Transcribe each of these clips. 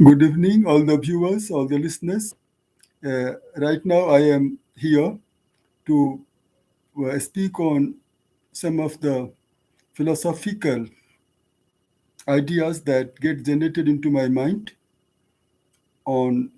Good evening, all the viewers, all the listeners. Right now, I am here to speak on some of the philosophical ideas that get generated into my mind on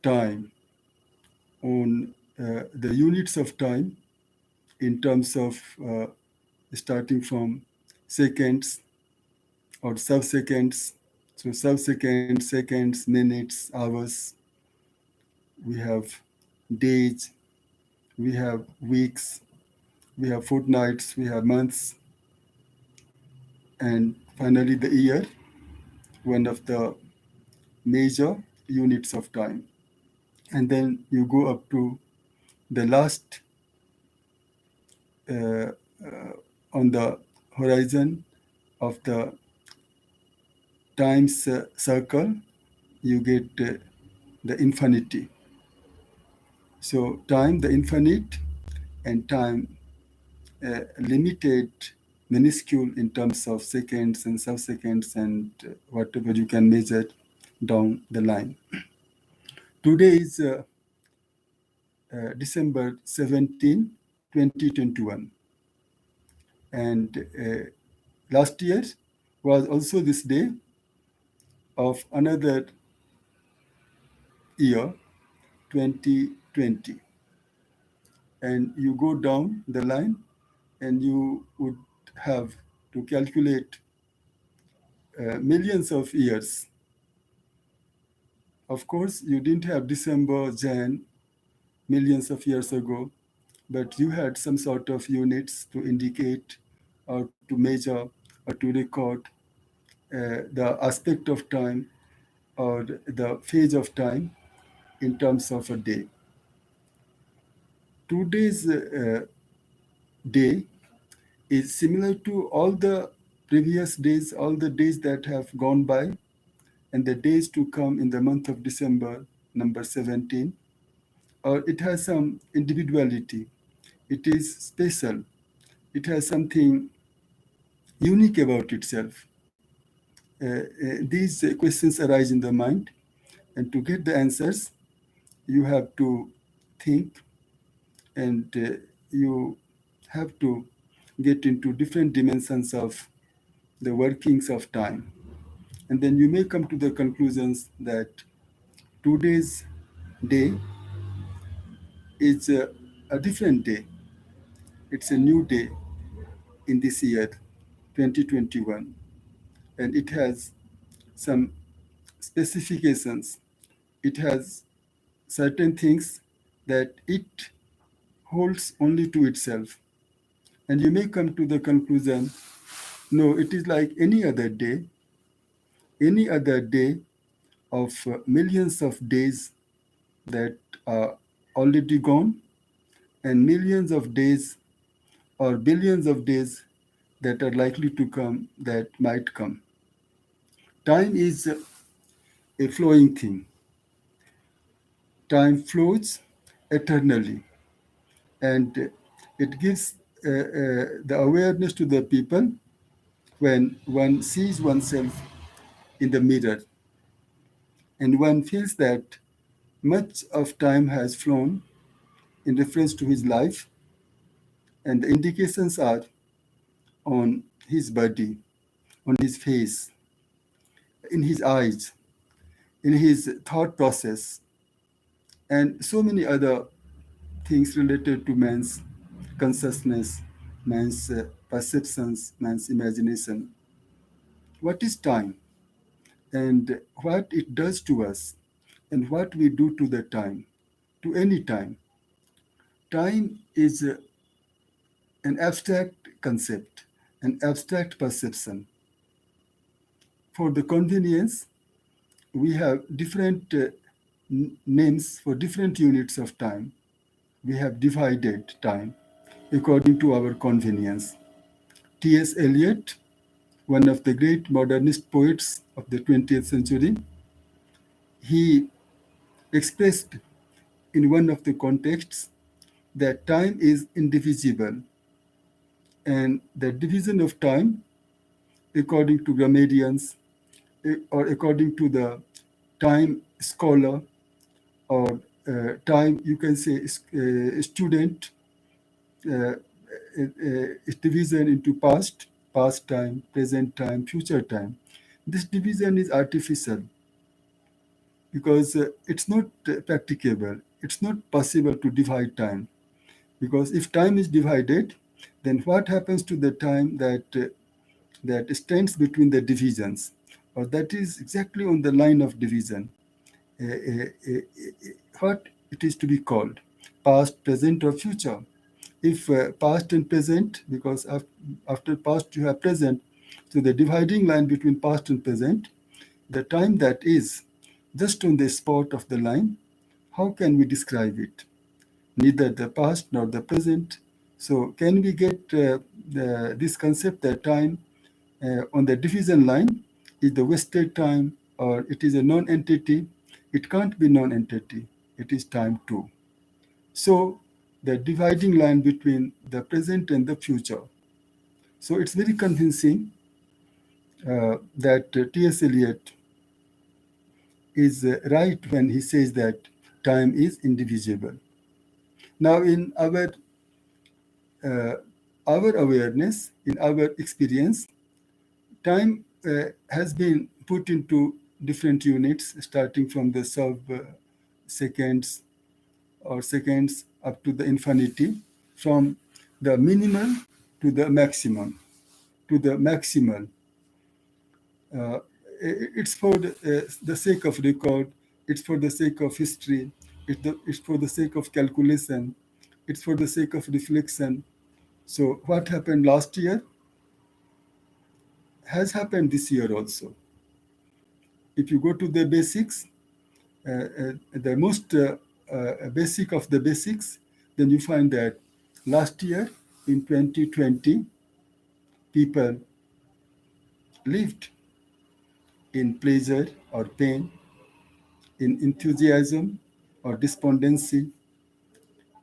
time, on the units of time in terms of starting from seconds or sub-seconds. So, sub-seconds, seconds, minutes, hours. We have days, we have weeks, we have fortnights, we have months, and finally the year, one of the major units of time. And then you go up to the last uh, on the horizon of the time's circle, you get the infinity. So time, the infinite, and time limited, minuscule in terms of seconds and sub-seconds and whatever you can measure down the line. Today is December 17, 2021. And last year was also this day of another year, 2020. And you go down the line and you would have to calculate millions of years. Of course, you didn't have December, Jan, millions of years ago, but you had some sort of units to indicate or to measure or to record the aspect of time or the phase of time in terms of a day. Today's day is similar to all the previous days, all the days that have gone by, and the days to come in the month of December, number 17, or it has some individuality. It is special. It has something unique about itself. These questions arise in the mind, and to get the answers, you have to think and you have to get into different dimensions of the workings of time. And then you may come to the conclusions that today's day is a different day. It's a new day in this year, 2021. And it has some specifications. It has certain things that it holds only to itself. And you may come to the conclusion, no, it is like any other day of millions of days that are already gone, and millions of days or billions of days that are likely to come, that might come. Time is a flowing thing. Time flows eternally, and it gives the awareness to the people when one sees oneself in the mirror and one feels that much of time has flown in reference to his life, and the indications are on his body, on his face, in his eyes, in his thought process, and so many other things related to man's consciousness, man's perceptions, man's imagination. What is time and what it does to us and what we do to the time, to any time? Time is an abstract concept, an abstract perception. For the convenience, we have different names for different units of time. We have divided time according to our convenience. T.S. Eliot, one of the great modernist poets of the 20th century, he expressed in one of the contexts that time is indivisible, and the division of time, according to grammarians, or according to the time scholar, or time, you can say, student, is division into past time, present time, future time. This division is artificial because it's not practicable. It's not possible to divide time, because if time is divided, then what happens to the time that stands between the divisions, or that is exactly on the line of division? What it is to be called, past, present, or future? If past and present, because after past you have present, so the dividing line between past and present, the time that is just on the spot of the line, how can we describe it? Neither the past nor the present. So can we get this concept that time on the division line is the wasted time, or it is a non-entity? It can't be non-entity. It is time too. So the dividing line between the present and the future. So it's very convincing that T.S. Eliot is right when he says that time is indivisible. Now, in uh, our awareness, in our experience, time has been put into different units, starting from the seconds or seconds up to the infinity, from the minimal to the maximum, to the maximal. Uh, it's for the sake of record, it's for the sake of history, it's for the sake of calculation, it's for the sake of reflection. So what happened last year has happened this year also. If you go to the basics, the most basic of the basics, then you find that last year in 2020, people lived in pleasure or pain, in enthusiasm or despondency,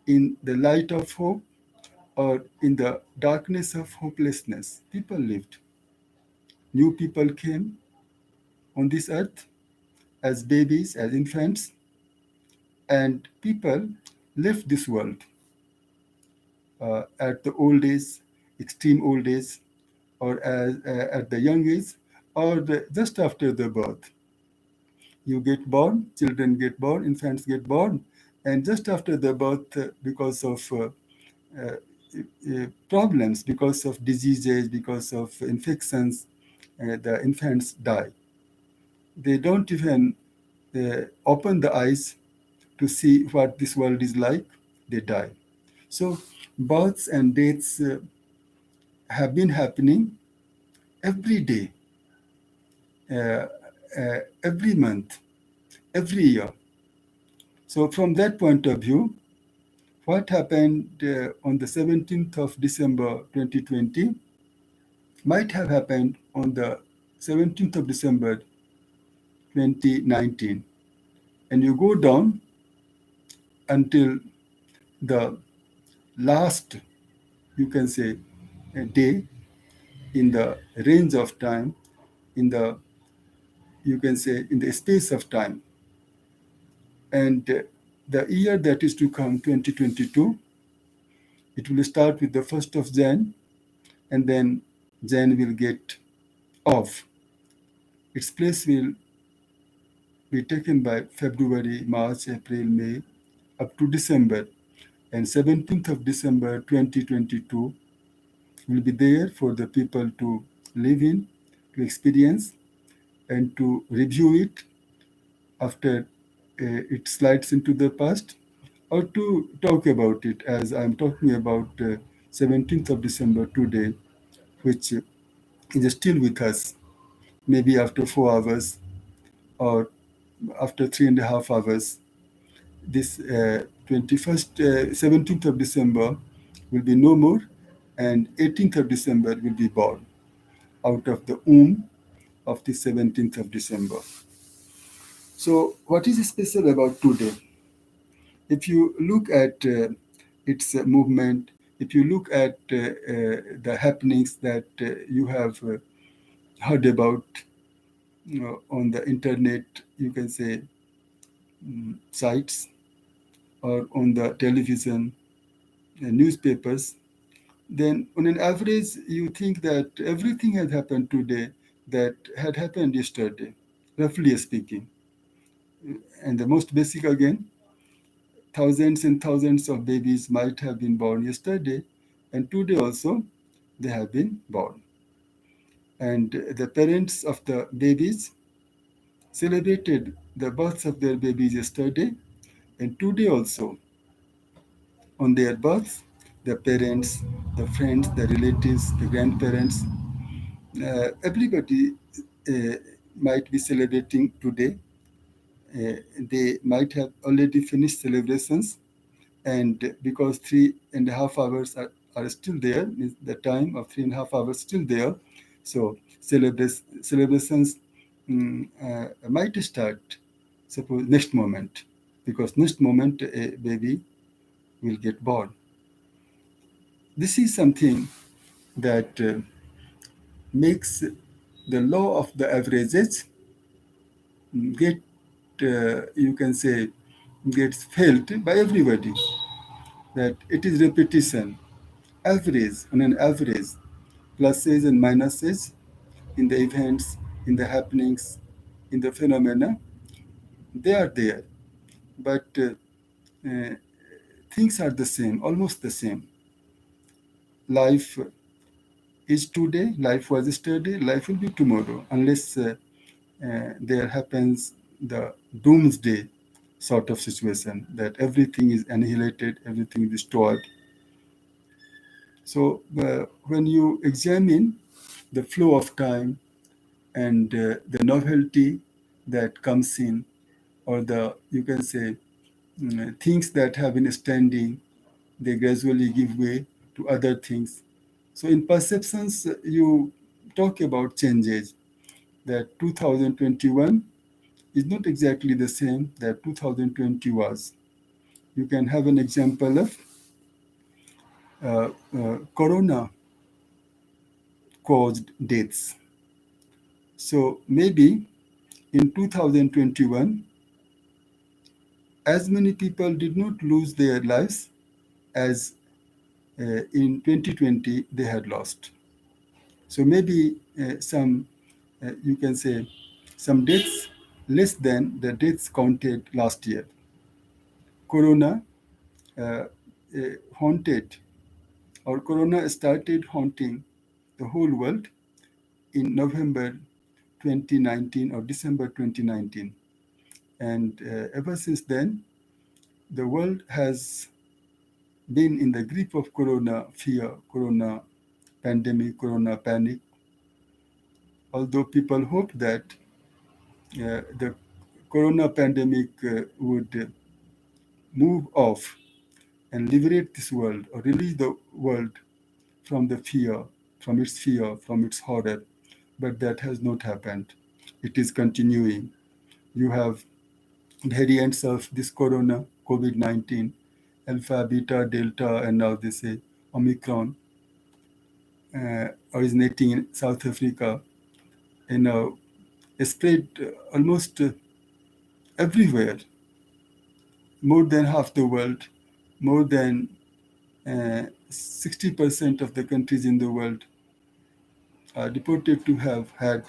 in the light of hope or in the darkness of hopelessness. People lived. New people came on this earth as babies, as infants, and people left this world at the old age, extreme old age, or at the young age, or just after the birth. You get born, children get born, infants get born, and just after the birth, because of problems, because of diseases, because of infections, the infants die. They don't even open the eyes to see what this world is like. They die. So births and deaths have been happening every day, uh, every month, every year. So from that point of view, what happened on the 17th of December 2020 might have happened on the 17th of December 2019. And you go down until the last, you can say, day in the range of time, in the, you can say, in the space of time. And the year that is to come, 2022, it will start with the 1st of Jan, and then Jan will get off. Its place will be taken by February, March, April, May, up to December. And 17th of December 2022 will be there for the people to live in, to experience, and to review it after it slides into the past, or to talk about it as I'm talking about 17th of December today, which is still with us, maybe after 4 hours or after 3.5 hours. This 17th of December will be no more, and 18th of December will be born out of the womb of the 17th of December. So what is special about today? If you look at its movement, if you look at the happenings that you have heard about, on the internet, you can say, sites, or on the television, newspapers, then on an average, you think that everything had happened today that had happened yesterday, roughly speaking. And the most basic again, thousands and thousands of babies might have been born yesterday, and today also they have been born. And the parents of the babies celebrated the births of their babies yesterday, and today also, on their births, the parents, the friends, the relatives, the grandparents, everybody uh, might be celebrating today. They might have already finished celebrations, and because 3.5 hours are still there, means the time of 3.5 hours still there, so celebrations might start, suppose next moment, because next moment a baby will get born. This is something that makes the law of the averages get, you can say, gets felt by everybody, that it is repetition, average, on an average, pluses and minuses in the events, in the happenings, in the phenomena, they are there. But uh, things are the same, almost the same. Life is today, life was yesterday, life will be tomorrow, unless there happens the doomsday sort of situation, that everything is annihilated, everything is destroyed. So when you examine the flow of time and the novelty that comes in, or the, you can say, things that have been standing, they gradually give way to other things. So in perceptions, you talk about changes, that 2021 is not exactly the same that 2020 was. You can have an example of corona caused deaths. So maybe in 2021, as many people did not lose their lives as in 2020 they had lost. So maybe some, you can say, some deaths less than the deaths counted last year. Corona uh, haunted, or Corona started haunting the whole world in November 2019 or December 2019. And ever since then, the world has been in the grip of Corona fear, Corona pandemic, Corona panic. Although people hope that the Corona pandemic would move off and liberate this world, or release the world from the fear, from its horror. But that has not happened. It is continuing. You have variants of this corona, COVID-19, alpha, beta, delta, and now they say Omicron, originating in South Africa, and now spread almost everywhere, more than half the world, more than 60% of the countries in the world are reported to have had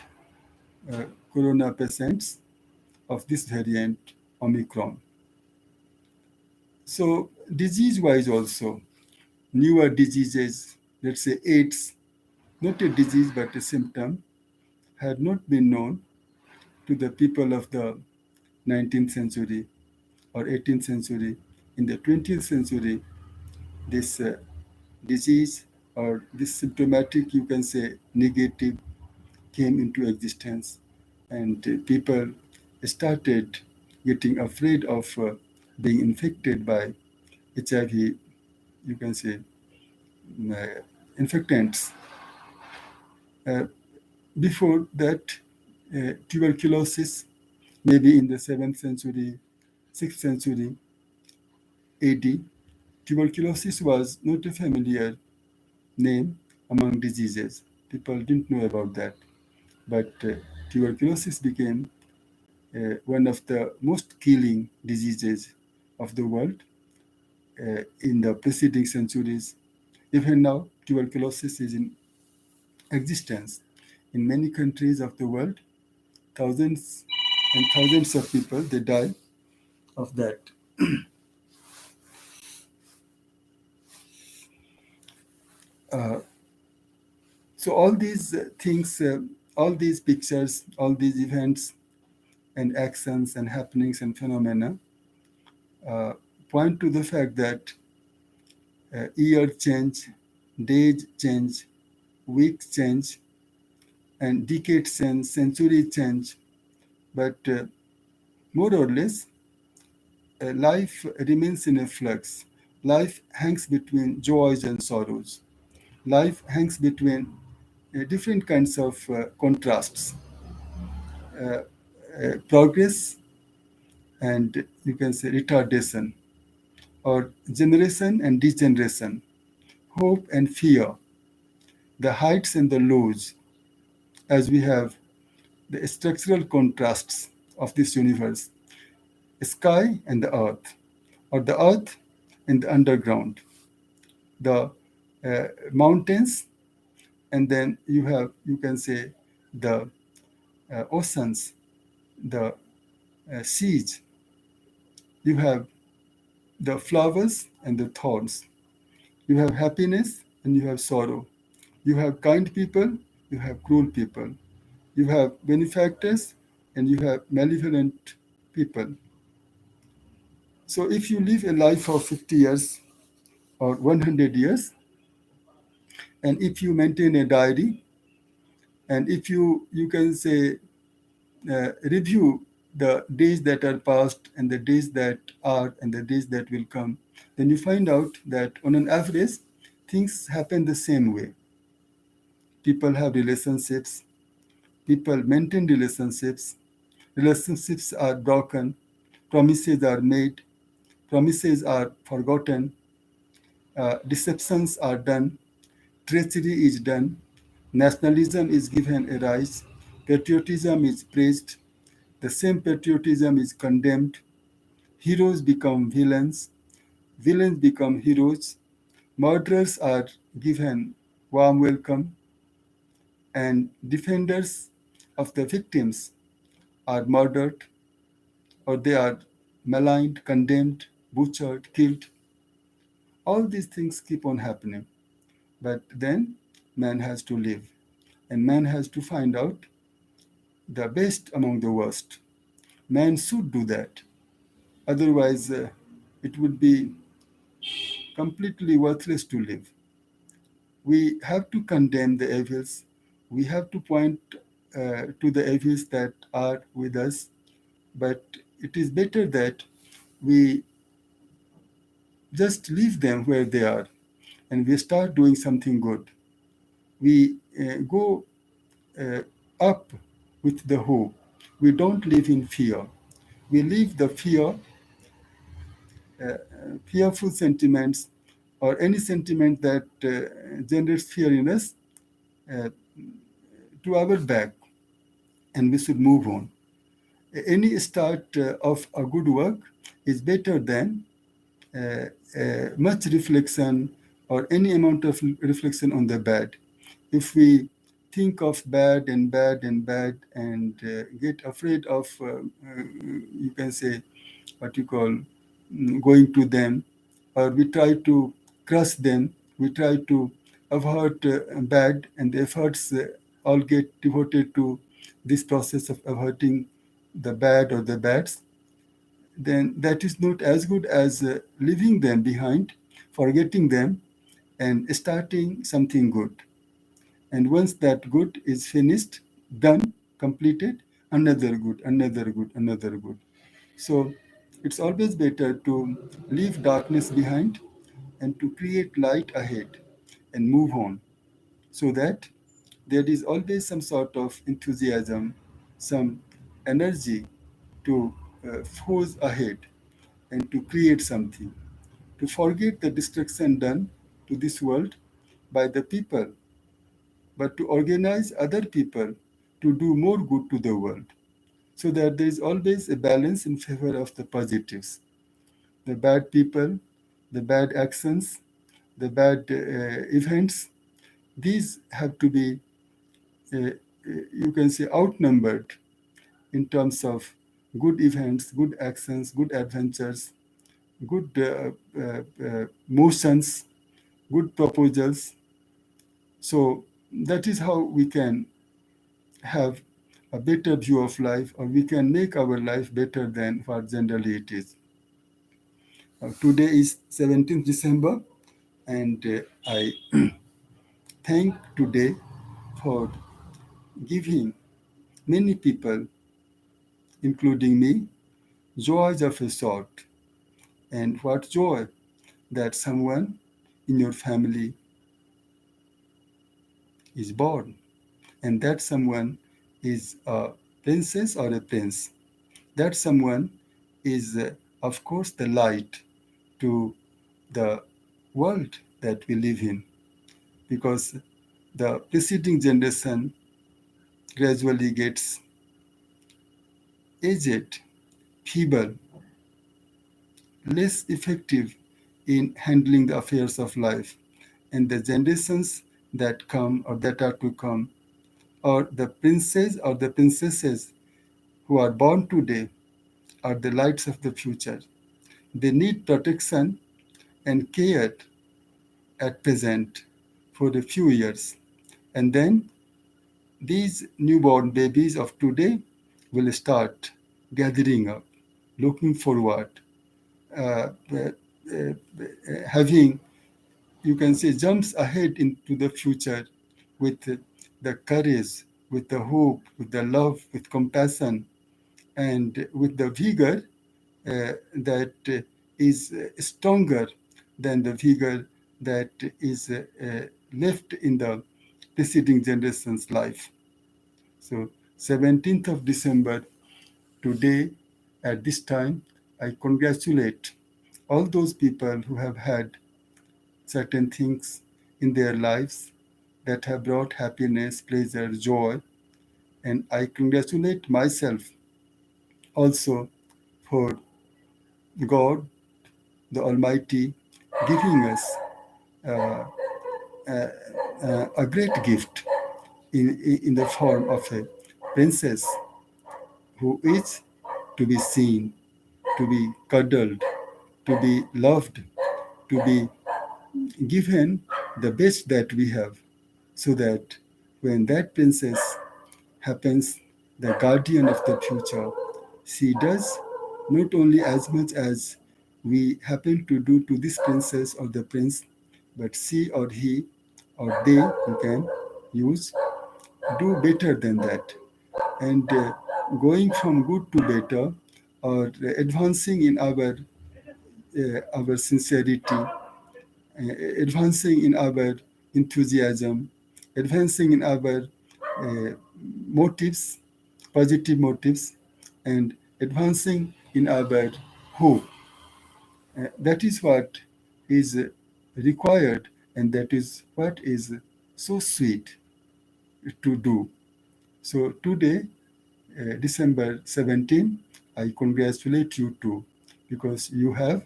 uh, corona patients of this variant, Omicron. So disease-wise also, newer diseases, let's say AIDS, not a disease but a symptom, had not been known to the people of the 19th century or 18th century. In the 20th century, this disease, or this symptomatic, you can say, negative, came into existence, and people started getting afraid of being infected by HIV, you can say, uh, infectants. Uh, Before that, tuberculosis, maybe in the 7th century, 6th century AD, tuberculosis was not a familiar name among diseases. People didn't know about that. But tuberculosis became one of the most killing diseases of the world in the preceding centuries. Even now, tuberculosis is in existence in many countries of the world. Thousands and thousands of people they die of that. Uh, so all these things, all these pictures, all these events and actions and happenings and phenomena uh, point to the fact that year change, days change, weeks change, and decades change, centuries change. But more or less, life remains in a flux. Life hangs between joys and sorrows. Life hangs between different kinds of contrasts, progress and you can say retardation, or generation and degeneration, hope and fear, the heights and the lows, as we have the structural contrasts of this universe, sky and the earth, or the earth and the underground, the mountains, and then you have, you can say, the oceans, the seas, you have the flowers and the thorns, you have happiness and you have sorrow, you have kind people, you have cruel people, you have benefactors and you have malevolent people. So if you live a life of 50 years or 100 years, and if you maintain a diary, and if you can say review the days that are past and the days that are and the days that will come, then you find out that on an average, things happen the same way. People have relationships, people maintain relationships, relationships are broken, promises are made, promises are forgotten, deceptions are done, treachery is done, nationalism is given a rise, patriotism is praised, the same patriotism is condemned, heroes become villains, villains become heroes, murderers are given warm welcome, and defenders of the victims are murdered, or they are maligned, condemned, butchered, killed. All these things keep on happening. But then man has to live, and man has to find out the best among the worst. Man should do that. Otherwise, it would be completely worthless to live. We have to condemn the evils. We have to point to the evils that are with us. But it is better that we just leave them where they are and we start doing something good. We go up with the hope. We don't live in fear. We leave the fearful sentiments, or any sentiment that generates fear in us, uh, to our back, and we should move on. Any start of a good work is better than much reflection or any amount of reflection on the bad. If we think of bad and bad and bad and get afraid of, you can say, what you call going to them, or we try to crush them, we try to avert bad, and the efforts all get devoted to this process of averting the bad or the bads, then that is not as good as leaving them behind, forgetting them, and starting something good. And once that good is finished, done, completed, another good, another good, another good. So it's always better to leave darkness behind and to create light ahead and move on, so that there is always some sort of enthusiasm, some energy to forge ahead and to create something, to forget the destruction done to this world by the people, but to organize other people to do more good to the world. So that there is always a balance in favor of the positives. The bad people, the bad actions, the bad events, these have to be, you can say, outnumbered in terms of good events, good actions, good adventures, good motions, good proposals. So that is how we can have a better view of life, or we can make our life better than what generally it is. Today is 17th December, and I thank today for giving many people, including me, joys of a sort. And what joy that someone in your family is born, and that someone is a princess or a prince. That someone is, of course, the light to the world that we live in, because the preceding generation gradually gets aged, feeble, less effective in handling the affairs of life, and the generations that come or that are to come, or the princes or the princesses who are born today, are the lights of the future. They need protection and care at present for a few years. And then these newborn babies of today will start gathering up, looking forward, uh, uh, having, you can say, jumps ahead into the future with the courage, with the hope, with the love, with compassion, and with the vigor that is stronger than the vigor that is left in the preceding generation's life. So 17th of December, today, at this time, I congratulate all those people who have had certain things in their lives that have brought happiness, pleasure, joy, and I congratulate myself also for God, the Almighty, giving us uh, a great gift in the form of a princess who is to be seen, to be cuddled, to be loved, to be given the best that we have, so that when that princess happens the guardian of the future, she does not only as much as we happen to do to this princess or the prince, but she or he or they, who can use, do better than that. And going from good to better, or advancing in our sincerity, advancing in our enthusiasm, advancing in our uh, motives, positive motives, and advancing in our hope. That is what is required, and that is what is so sweet to do. So today, December 17, I congratulate you too, because you have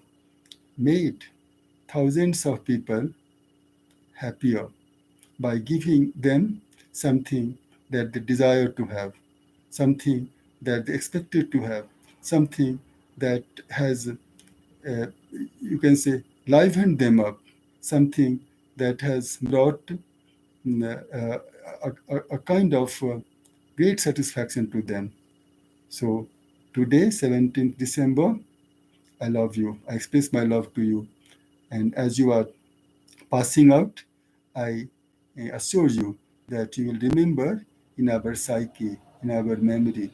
made thousands of people happier by giving them something that they desire to have, something that they expected to have, something that has, you can say, livened them up, something that has brought a kind of great satisfaction to them. So today, 17th December, I love you. I express my love to you. And as you are passing out, I assure you that you will remember in our psyche, in our memory.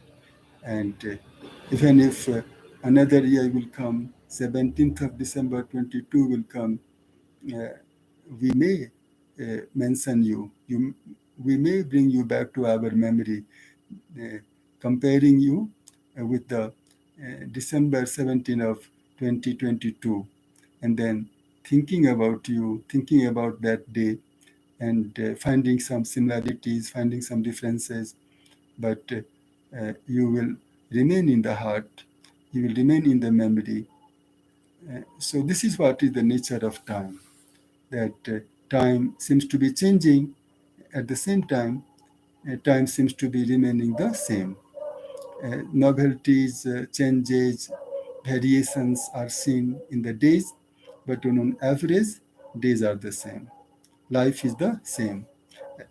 And even if another year will come, 17th of December 22 will come, uh, we may mention you. We may bring you back to our memory, uh, comparing you with the December 17 of 2022, and then thinking about you, thinking about that day, and finding some similarities, finding some differences, but you will remain in the heart, you will remain in the memory. So this is what is the nature of time, that time seems to be changing. At the same time, time seems to be remaining the same. Novelties, changes, variations are seen in the days, but on average, days are the same. Life is the same.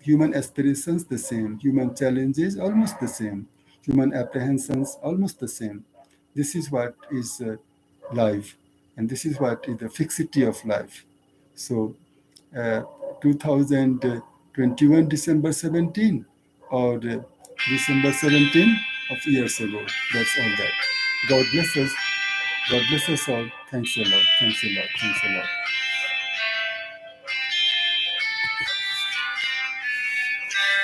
Human aspirations the same. Human challenges almost the same. Human apprehensions almost the same. This is what is life, and this is what is the fixity of life. So, uh, 2021 December 17 or December 17 of years ago. That's all that. God bless us. God bless us all. Thanks a lot. Thanks a lot. Thanks a lot.